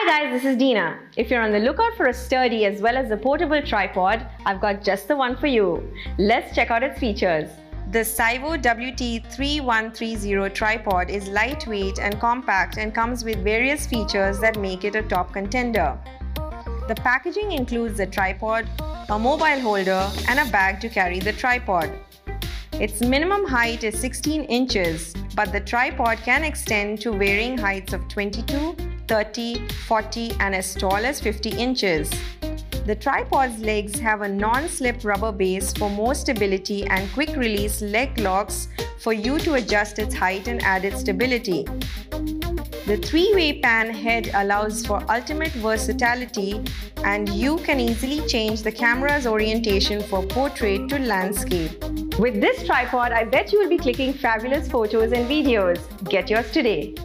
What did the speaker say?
guys, this is Dina. If you're on the lookout for a sturdy as well as a portable tripod, I've got just the one for you. Let's check out its features. The SYVO WT3130 tripod is lightweight and compact and comes with various features that make it a top contender. The packaging includes a tripod, a mobile holder, and a bag to carry the tripod. Its minimum height is 16 inches, but the tripod can extend to varying heights of 22, 30, 40, and as tall as 50 inches. The tripod's legs have a non-slip rubber base for more stability and quick-release leg locks for you to adjust its height and added stability. The three-way pan head allows for ultimate versatility, and you can easily change the camera's orientation for portrait to landscape. With this tripod, I bet you will be clicking fabulous photos and videos. Get yours today.